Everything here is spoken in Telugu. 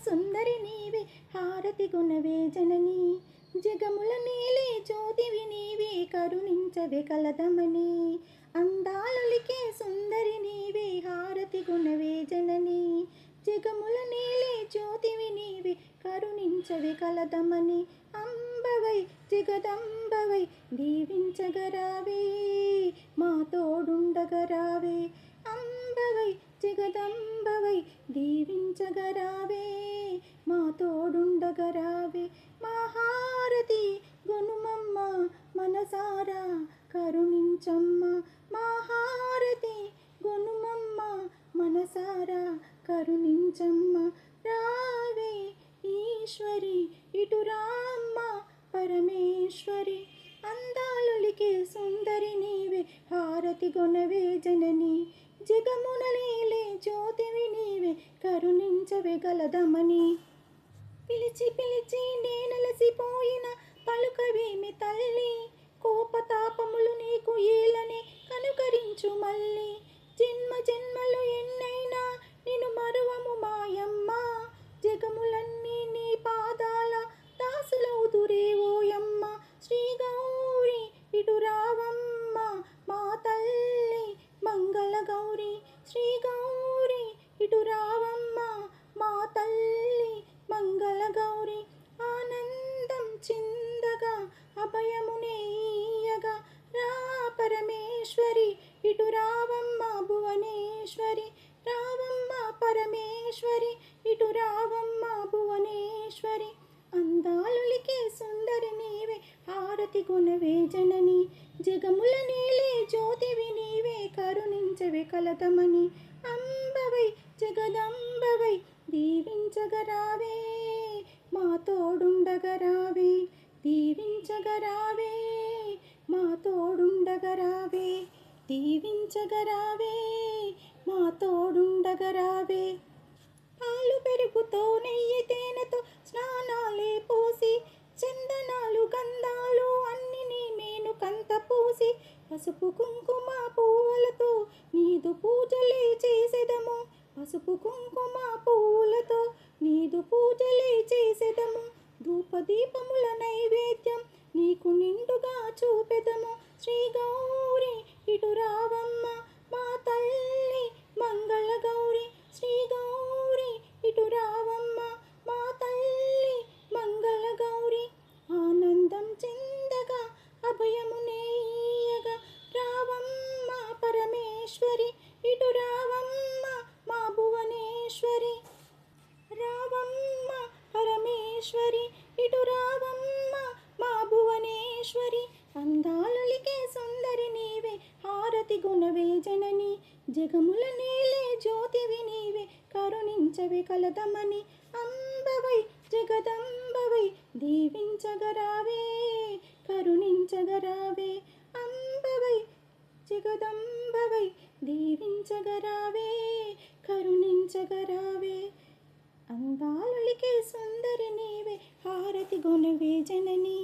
సుందరి నీవే హారతి గుణవే జనని జగముల నేలే జ్యోతివి నీవే కరుణించవే కలదమని అందాలొలికే సుందరి నీవే హారతి గుణవే జనని జగముల నేలే జ్యోతివి నీవే కరుణించవే కలదమని అంబవై జగదంబవై దీవించగరావే మా తోడుండగరావే అంబవై జగదంబవై దీవించగరావే మా తోడుండగరావే మా హారతి గొనుమమ్మ మనసారా కరుణించమ్మ మా హారతి గొనుమమ్మ మనసారా కరుణించమ్మ రావే ఈశ్వరి ఇటు రామ్మ పరమేశ్వరి అందాలొలికే సుందరి నీవే హారతి గొనవే జనని జగమునలేలే జ్యోతివి నీవే కరుణించవే గలదమని పిలిచి పిలిచి నేనలసిపోయిన పలుకవేమి తల్లి కోపతాపములు నీకు ఏలనే కనుకరించు మళ్ళీ జన్మ జన్మలు ఎన్నైనా నిన్ను మరువము మాయమ్మ జగములన్నీ నీ పాదాల దాసులవుదురే ఓయమ్మ శ్రీ గౌరి ఇటు రావమ్మ మా తల్లి మంగళ గౌరి శ్రీ గౌరి ఇటు రావమ్మ మా తల్లి మంగళ గౌరి ఆనందం చిందగా అభయమునే ఈయగా రా పరమేశ్వరి ఇటు రావమ్మ భువనేశ్వరి రావమ్మ పరమేశ్వరి ఇటు రావమ్మ భువనేశ్వరి అందాలొలికే సుందరి నీవే హారతి గుణవే జనని జగముల నేలే జ్యోతివి నీవే కరుణించవే కలదమని అంబవై జగదంబవై దీవించగరావే మా తోడుండగరావే దీవించగరావే మా తోడుండగరావే దీవించగరావే మా తోడుండగరావే పాలు పెరుగుతో నెయ్యి తేనెతో స్నానాలే పోసి చందనాలు గంధాలు అన్ని నీ మేను కంత పూసి పసుపు కుంకుమ పువ్వులతో నీదు పూజలే చేసెదము పసుపు కుంకుమ పువ్వులతో నీదు పూజలే చేసెదము ధూపదీపముల నైవేద్యం నీకు నిండుగా చూపెదము శ్రీ గౌరి ఇటు రావమ్మ మా తల్లి మంగళ గౌరి శ్రీ గౌరి ఇటు రావమ్మ మా తల్లి మంగళ గౌరి ఆనందం చిందగా అభయమునే ఈయగా రావమ్మ పరమేశ్వరి ఇటు రావమ్మ మా భువనేశ్వరి రావమ్మ పరమేశ్వరి ఇటు రావమ్మ మా భువనేశ్వరి అందాలొలికే సుందరి నీవే హారతి గుణవే జనని జగముల నేలే జ్యోతివి నీవే కరుణించవే కలదమని అంబవై జగదంబవై దీవించగరావే కరుణించగరావే అంబవై జగదంబవై దీవించగరావే కరుణించగరావే అందాలొలికే సుందరి నీవే హారతి గుణవే జనని